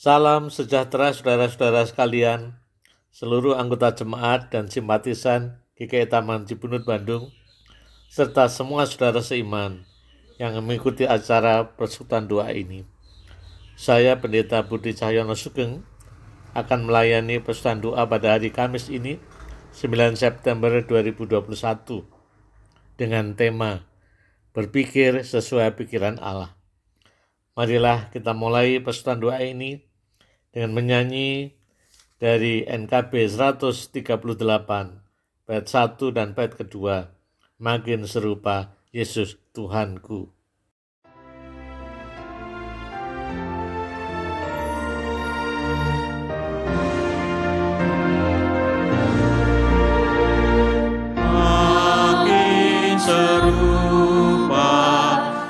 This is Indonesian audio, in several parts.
Salam sejahtera saudara-saudara sekalian, seluruh anggota jemaat dan simpatisan GKI Taman Cibunut Bandung, serta semua saudara seiman yang mengikuti acara persekutuan doa ini. Saya Pendeta Budi Cahyono Sugeng akan melayani persekutuan doa pada hari Kamis ini, 9 September 2021, dengan tema Berpikir sesuai pikiran Allah. Marilah kita mulai persekutuan doa ini dengan menyanyi dari NKB 138, bait 1 dan bait kedua, Makin Serupa Yesus Tuhanku. Makin serupa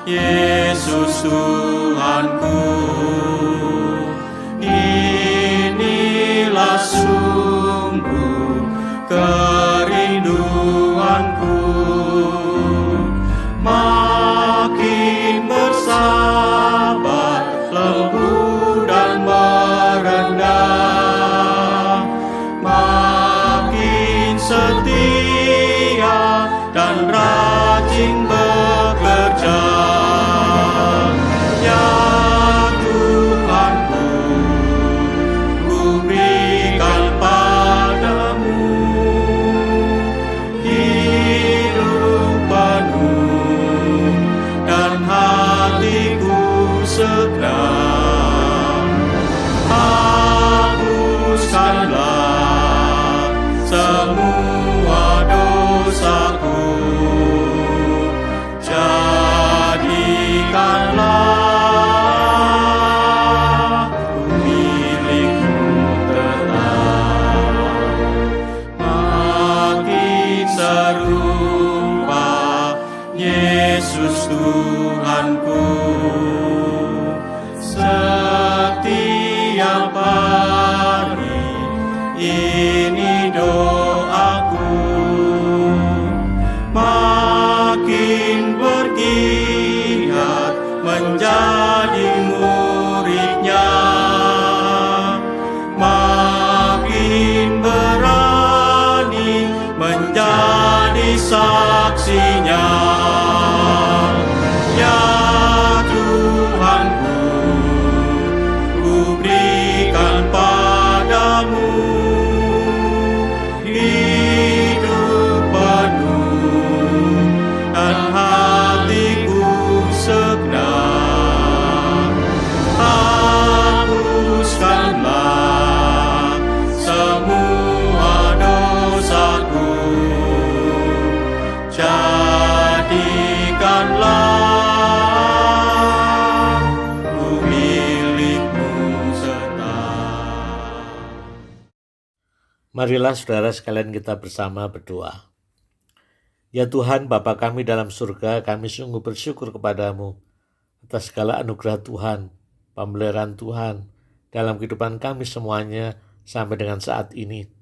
Yesus Tuhanku, inilah sungguh kerinduanku. Makin bersabar, lembut dan merendah, makin setia dan rajin bekerja. Ya Tuhanku, ku berikan padamu hidup penuh dan hatiku segenap. Hapuskanlah semua dosaku, jadikanlah milikmu tetap. Makin serupa Yesus Tuhanku, setiap hari ini doaku. Makin bergiat menjadi muridnya, makin berani menjadi saksinya. Ya Tuhanku, ku berikan padamu hidup penuh dan hatiku segenap. Hapuskanlah semua dosaku, jadikanlah ku milikmu tetap. Marilah saudara sekalian kita bersama berdoa. Ya Tuhan, Bapa kami dalam surga, kami sungguh bersyukur kepadamu atas segala anugerah Tuhan, pemeliharaan Tuhan dalam kehidupan kami semuanya sampai dengan saat ini.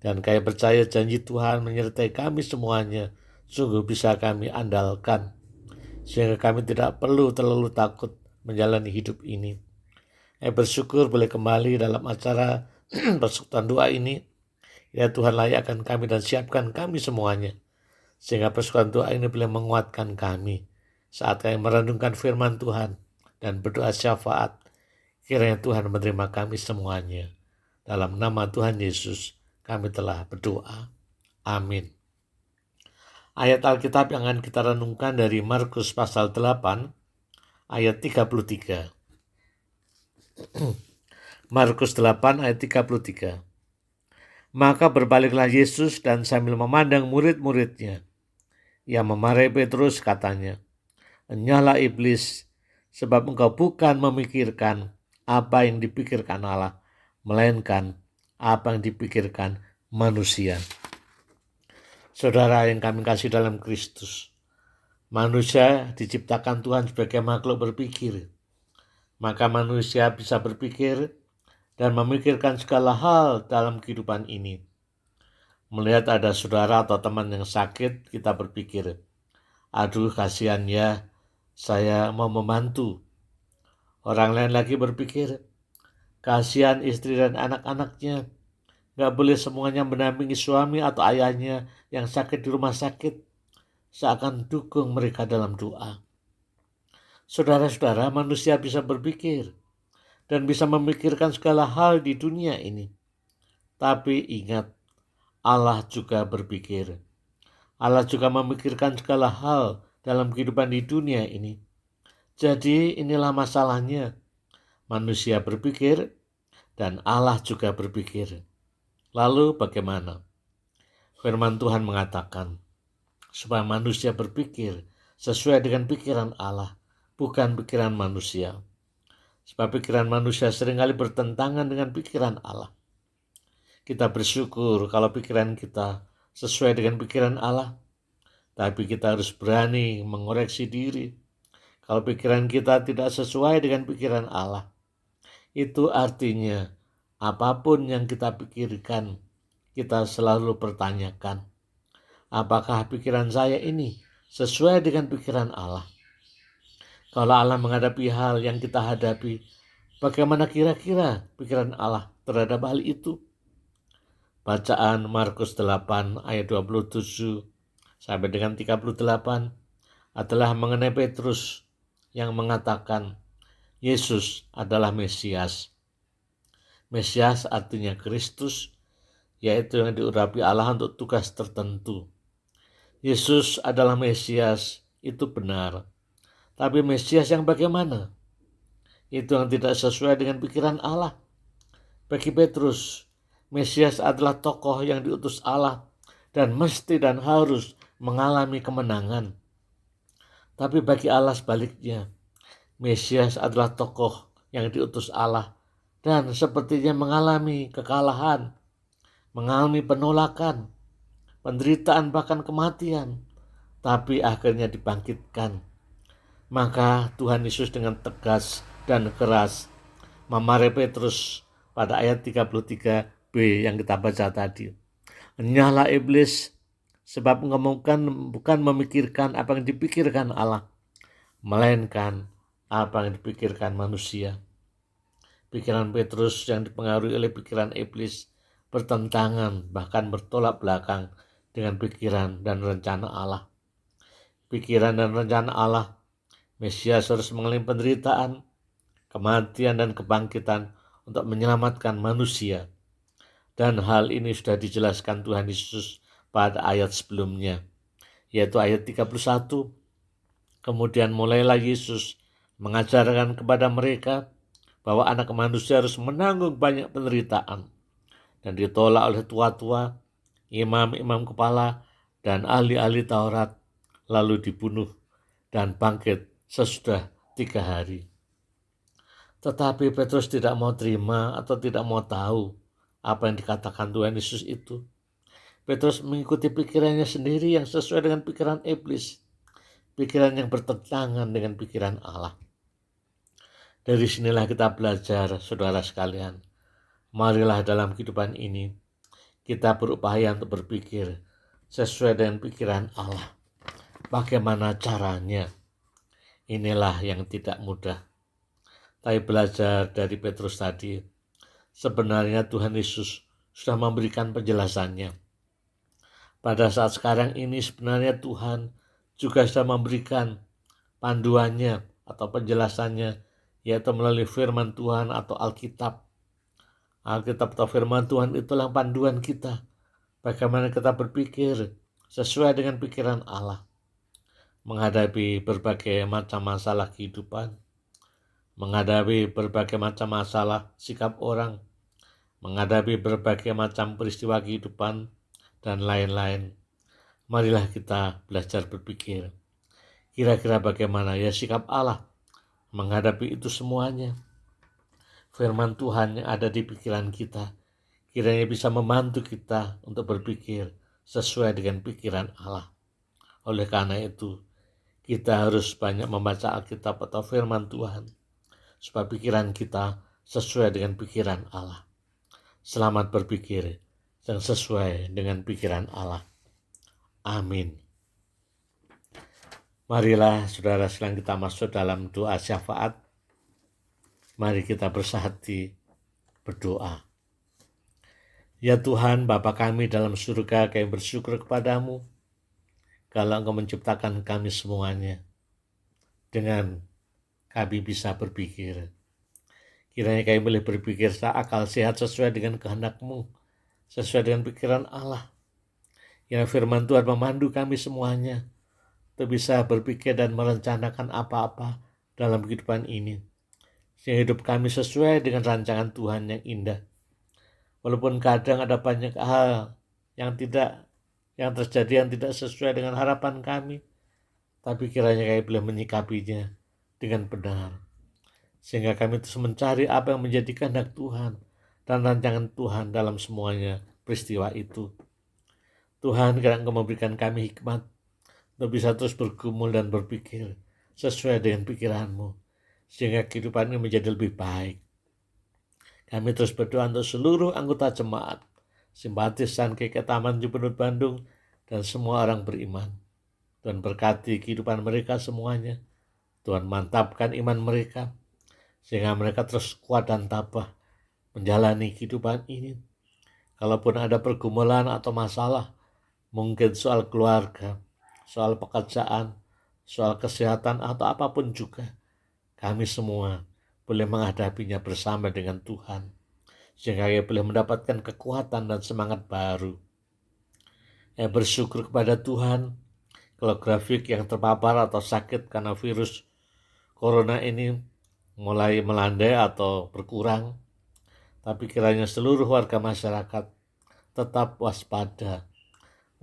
Dan kami percaya janji Tuhan menyertai kami semuanya sungguh bisa kami andalkan, sehingga kami tidak perlu terlalu takut menjalani hidup ini. Kami bersyukur boleh kembali dalam acara persekutuan doa ini. Ya Tuhan, layakkan kami dan siapkan kami semuanya, sehingga persekutuan doa ini boleh menguatkan kami saat kami merenungkan firman Tuhan dan berdoa syafaat. Kiranya Tuhan menerima kami semuanya. Dalam nama Tuhan Yesus kami telah berdoa. Amin. Ayat Alkitab yang akan kita renungkan dari Markus pasal 8 ayat 33. Markus 8 ayat 33. Maka berbaliklah Yesus dan sambil memandang murid-muridnya, ia memarahi Petrus, katanya, "Enyahlah iblis, sebab engkau bukan memikirkan apa yang dipikirkan Allah, melainkan apa yang dipikirkan manusia." Saudara yang kami kasih dalam Kristus, manusia diciptakan Tuhan sebagai makhluk berpikir. Maka manusia bisa berpikir dan memikirkan segala hal dalam kehidupan ini. Melihat ada saudara atau teman yang sakit, kita berpikir, aduh kasihan ya, saya mau membantu. Orang lain lagi berpikir, Kasihan istri dan anak-anaknya. Gak boleh semuanya mendampingi suami atau ayahnya yang sakit di rumah sakit, seakan dukung mereka dalam doa. Saudara-saudara, manusia bisa berpikir dan bisa memikirkan segala hal di dunia ini. Tapi ingat, Allah juga berpikir. Allah juga memikirkan segala hal dalam kehidupan di dunia ini. Jadi inilah masalahnya. Manusia berpikir dan Allah juga berpikir. Lalu bagaimana? Firman Tuhan mengatakan, supaya manusia berpikir sesuai dengan pikiran Allah, bukan pikiran manusia. Sebab pikiran manusia seringkali bertentangan dengan pikiran Allah. Kita bersyukur kalau pikiran kita sesuai dengan pikiran Allah, tapi kita harus berani mengoreksi diri. Kalau pikiran kita tidak sesuai dengan pikiran Allah, itu artinya apapun yang kita pikirkan, kita selalu pertanyakan, apakah pikiran saya ini sesuai dengan pikiran Allah? Kalau Allah menghadapi hal yang kita hadapi, bagaimana kira-kira pikiran Allah terhadap hal itu? Bacaan Markus 8 ayat 27 sampai dengan 38 adalah mengenai Petrus yang mengatakan Yesus adalah Mesias. Mesias artinya Kristus, yaitu yang diurapi Allah untuk tugas tertentu. Yesus adalah Mesias, itu benar. Tapi Mesias yang bagaimana? Itu yang tidak sesuai dengan pikiran Allah. Bagi Petrus, Mesias adalah tokoh yang diutus Allah dan mesti dan harus mengalami kemenangan. Tapi bagi Allah sebaliknya, Mesias adalah tokoh yang diutus Allah dan sepertinya mengalami kekalahan, mengalami penolakan, penderitaan bahkan kematian, tapi akhirnya dibangkitkan. Maka Tuhan Yesus dengan tegas dan keras memarahi Petrus pada ayat 33b yang kita baca tadi. Enyahlah iblis, sebab engkau bukan memikirkan apa yang dipikirkan Allah, melainkan apa yang dipikirkan manusia. Pikiran Petrus yang dipengaruhi oleh pikiran iblis bertentangan, bahkan bertolak belakang dengan pikiran dan rencana Allah. Pikiran dan rencana Allah, Mesias harus mengalami penderitaan, kematian dan kebangkitan untuk menyelamatkan manusia. Dan hal ini sudah dijelaskan Tuhan Yesus pada ayat sebelumnya, yaitu ayat 31. Kemudian mulailah Yesus mengajarkan kepada mereka bahwa anak manusia harus menanggung banyak penderitaan dan ditolak oleh tua-tua, imam-imam kepala, dan ahli-ahli Taurat, lalu dibunuh dan bangkit sesudah 3 hari. Tetapi Petrus tidak mau terima atau tidak mau tahu apa yang dikatakan Tuhan Yesus itu. Petrus mengikuti pikirannya sendiri yang sesuai dengan pikiran iblis, pikiran yang bertentangan dengan pikiran Allah. Dari sinilah kita belajar, saudara sekalian. Marilah dalam kehidupan ini kita berupaya untuk berpikir sesuai dengan pikiran Allah. Bagaimana caranya? Inilah yang tidak mudah. Tapi belajar dari Petrus tadi, sebenarnya Tuhan Yesus sudah memberikan penjelasannya. Pada saat sekarang ini sebenarnya Tuhan juga sudah memberikan panduannya atau penjelasannya, yaitu melalui firman Tuhan atau Alkitab. Alkitab atau firman Tuhan itulah panduan kita. Bagaimana kita berpikir sesuai dengan pikiran Allah. Menghadapi berbagai macam masalah kehidupan, menghadapi berbagai macam masalah sikap orang, menghadapi berbagai macam peristiwa kehidupan, dan lain-lain. Marilah kita belajar berpikir, kira-kira bagaimana ya sikap Allah menghadapi itu semuanya. Firman Tuhan yang ada di pikiran kita, kiranya bisa membantu kita untuk berpikir sesuai dengan pikiran Allah. Oleh karena itu, kita harus banyak membaca Alkitab atau firman Tuhan, supaya pikiran kita sesuai dengan pikiran Allah. Selamat berpikir yang sesuai dengan pikiran Allah. Amin. Marilah saudara sekalian kita masuk dalam doa syafaat. Mari kita bersahati berdoa. Ya Tuhan, Bapa kami dalam surga, kami bersyukur kepadamu kalau Engkau menciptakan kami semuanya dengan kami bisa berpikir. Kiranya kami boleh berpikir akal sehat sesuai dengan kehendak-Mu, sesuai dengan pikiran Allah. Ya firman Tuhan memandu kami semuanya untuk bisa berpikir dan merencanakan apa-apa dalam kehidupan ini, sehingga hidup kami sesuai dengan rancangan Tuhan yang indah. Walaupun kadang ada banyak hal yang terjadi yang tidak sesuai dengan harapan kami, tapi kiranya kami boleh menyikapinya dengan benar, sehingga kami terus mencari apa yang menjadi kehendak Tuhan dan rancangan Tuhan dalam semuanya peristiwa itu. Tuhan, kiranya Engkau memberikan kami hikmat untuk bisa terus bergumul dan berpikir sesuai dengan pikiran-Mu, sehingga kehidupan ini menjadi lebih baik. Kami terus berdoa untuk seluruh anggota jemaat, simpatisan GKI Taman Gubernur Bandung, dan semua orang beriman. Tuhan berkati kehidupan mereka semuanya. Tuhan mantapkan iman mereka, sehingga mereka terus kuat dan tabah menjalani kehidupan ini. Kalaupun ada pergumulan atau masalah, mungkin soal keluarga, soal pekerjaan, soal kesehatan, atau apapun juga, kami semua boleh menghadapinya bersama dengan Tuhan, sehingga kami boleh mendapatkan kekuatan dan semangat baru. Bersyukur kepada Tuhan kalau grafik yang terpapar atau sakit karena virus corona ini mulai melandai atau berkurang, tapi kiranya seluruh warga masyarakat tetap waspada,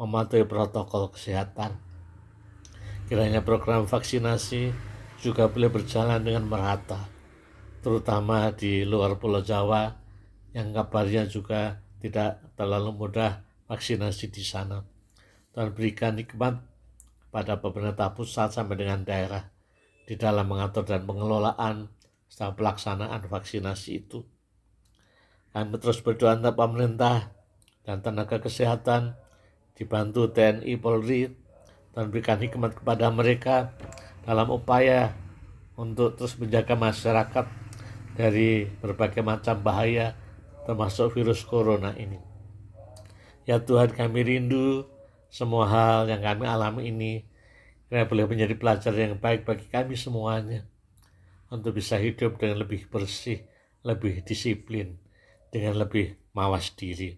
mematuhi protokol kesehatan. Kiranya program vaksinasi juga boleh berjalan dengan merata, terutama di luar Pulau Jawa yang kabarnya juga tidak terlalu mudah vaksinasi di sana. Tuhan berikan hikmat pada pemerintah pusat sampai dengan daerah di dalam mengatur dan pengelolaan serta pelaksanaan vaksinasi itu. Kami terus berdoa untuk pemerintah dan tenaga kesehatan, dibantu TNI Polri, dan berikan hikmat kepada mereka dalam upaya untuk terus menjaga masyarakat dari berbagai macam bahaya termasuk virus corona ini. Ya Tuhan, kami rindu semua hal yang kami alami ini kiranya boleh menjadi pelajaran yang baik bagi kami semuanya untuk bisa hidup dengan lebih bersih, lebih disiplin, dengan lebih mawas diri.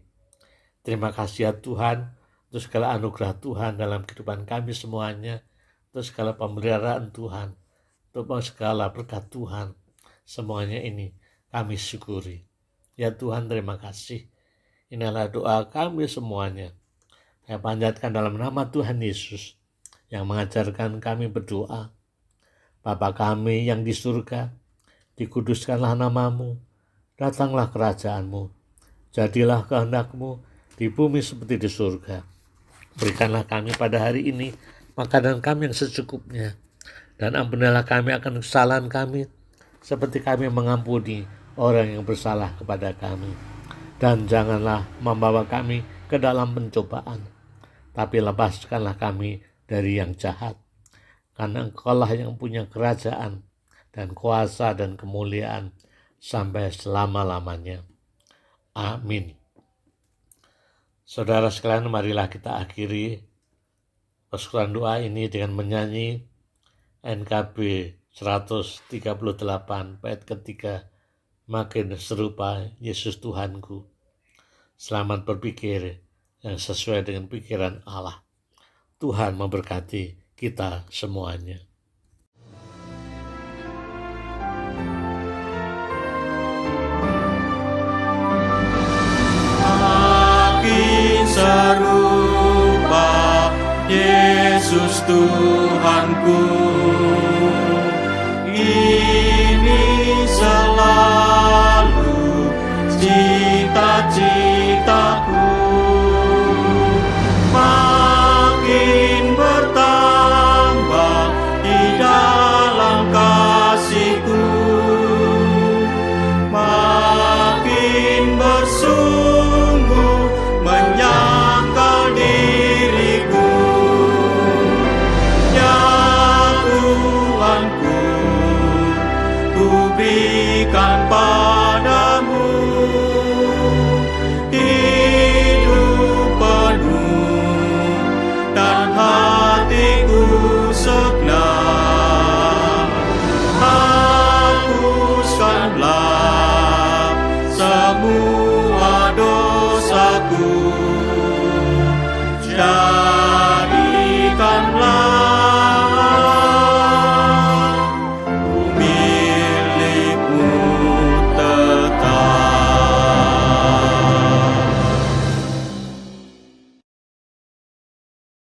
Terima kasih ya Tuhan untuk segala anugerah Tuhan dalam kehidupan kami semuanya, untuk segala pemeliharaan Tuhan, untuk segala berkat Tuhan. Semuanya ini kami syukuri. Ya Tuhan, terima kasih. Inilah doa kami semuanya. Saya panjatkan dalam nama Tuhan Yesus yang mengajarkan kami berdoa. Bapa kami yang di surga, dikuduskanlah namamu, datanglah kerajaanmu, jadilah kehendak-Mu di bumi seperti di surga. Berikanlah kami pada hari ini makanan kami yang secukupnya, dan ampunilah kami akan kesalahan kami, seperti kami mengampuni orang yang bersalah kepada kami. Dan janganlah membawa kami ke dalam pencobaan, tapi lepaskanlah kami dari yang jahat. Karena Engkaulah yang punya kerajaan dan kuasa dan kemuliaan sampai selama-lamanya. Amin. Saudara sekalian, marilah kita akhiri persekutuan doa ini dengan menyanyi NKB 138 bait ketiga, makin serupa Yesus Tuhanku. Selamat berpikir yang sesuai dengan pikiran Allah. Tuhan memberkati kita semuanya. Makin serupa Yesus Tuhanku, ini selalu